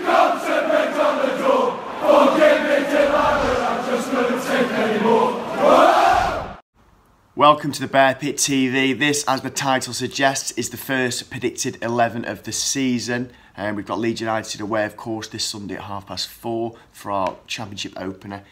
concentrate on the draw. Forgive me, Delilah, I just couldn't take anymore. Welcome to the Bear Pit TV. This, as the title suggests, is the first predicted 11 of the season. We've got Leeds United away, of course, this Sunday at 4:30 for our Championship opener.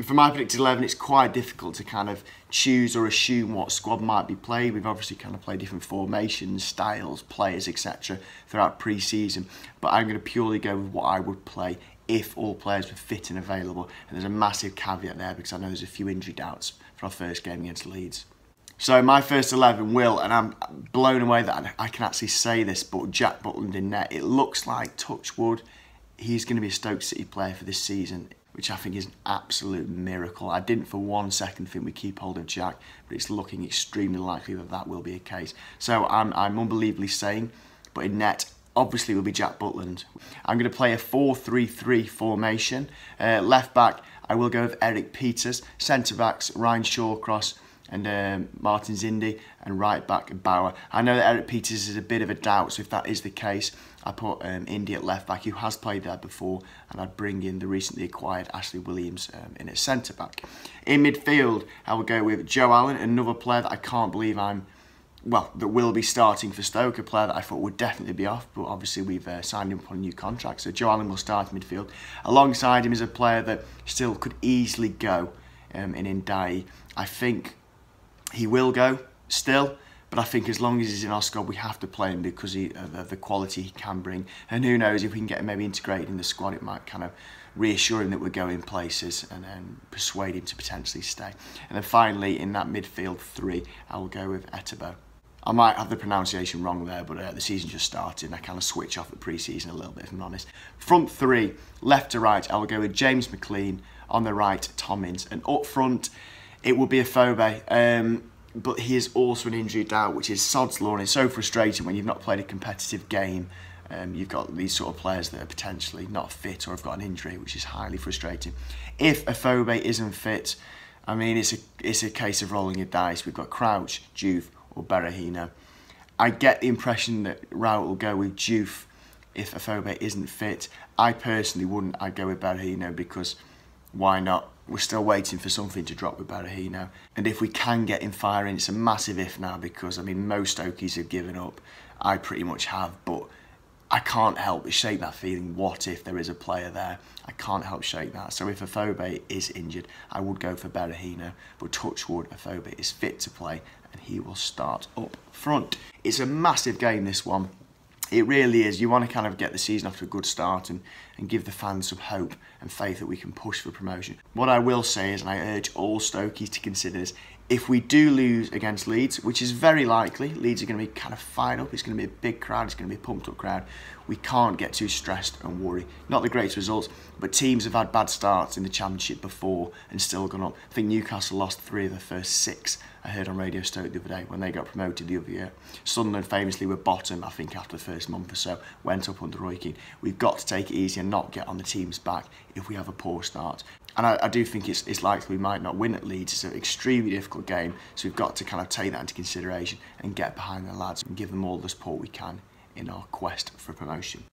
For my predicted 11, it's quite difficult to kind of choose or assume what squad might be played. We've obviously kind of played different formations, styles, players, etc. throughout pre-season, but I'm going to purely go with what I would play if all players were fit and available. And there's a massive caveat there because I know there's a few injury doubts for our first game against Leeds. So my first 11 will, and I'm blown away that I can actually say this, but Jack Butland in net. It looks like, touch wood, he's going to be a Stoke City player for this season, which I think is an absolute miracle. I didn't for 1 second think we keep hold of Jack, but it's looking extremely likely that that will be a case. So I'm unbelievably sane, but in net, obviously it will be Jack Butland. I'm going to play a 4-3-3 formation. Left back, I will go with Eric Peters. Centre backs, Ryan Shawcross and Martin Zindi, and right back Bauer. I know that Eric Peters is a bit of a doubt, so if that is the case, I put Indy at left back, who has played there before, and I'd bring in the recently acquired Ashley Williams in at centre back. In midfield, I will go with Joe Allen, another player that I can't believe that will be starting for Stoke, a player that I thought would definitely be off, but obviously we've signed him on a new contract, so Joe Allen will start in midfield. Alongside him is a player that still could easily go in Ndiaye. I think he will go still, but I think as long as he's in our squad, we have to play him because of the quality he can bring. And who knows, if we can get him maybe integrated in the squad, it might kind of reassure him that we're going places and then persuade him to potentially stay. And then finally, in that midfield three, I will go with Etebo. I might have the pronunciation wrong there, but the season just started and I kind of switch off at pre-season a little bit, if I'm honest. Front three, left to right, I will go with James McLean. On the right, Tom Ince. And up front, it will be Afobe, but he is also an injury doubt, which is sod's law, and it's so frustrating when you've not played a competitive game. You've got these sort of players that are potentially not fit or have got an injury, which is highly frustrating. If Afobe isn't fit, I mean, it's a case of rolling a dice. We've got Crouch, Juve, or Berahino. I get the impression that Raul will go with Juve if Afobe isn't fit. I personally wouldn't. I'd go with Berahino because why not? We're still waiting for something to drop with Berahino. And if we can get him firing, it's a massive if now because, I mean, most Stokies have given up. I pretty much have, but I can't help but shake that feeling. What if there is a player there? I can't help shake that. So if Afobe is injured, I would go for Berahino. But touch wood, Afobe is fit to play and he will start up front. It's a massive game, this one. It really is. You want to kind of get the season off to a good start and give the fans some hope and faith that we can push for promotion. What I will say is, and I urge all Stokies to consider this, if we do lose against Leeds, which is very likely, Leeds are going to be kind of fired up, it's going to be a big crowd, it's going to be a pumped up crowd, we can't get too stressed and worry. Not the greatest results, but teams have had bad starts in the Championship before and still gone up. I think Newcastle lost 3 of the first 6, I heard on Radio Stoke the other day, when they got promoted the other year. Sunderland famously were bottom, I think, after the first month or so, went up under Roy Keane. We've got to take it easy and not get on the team's back if we have a poor start. And I do think it's likely we might not win at Leeds. It's an extremely difficult game, so we've got to kind of take that into consideration and get behind the lads and give them all the support we can in our quest for promotion.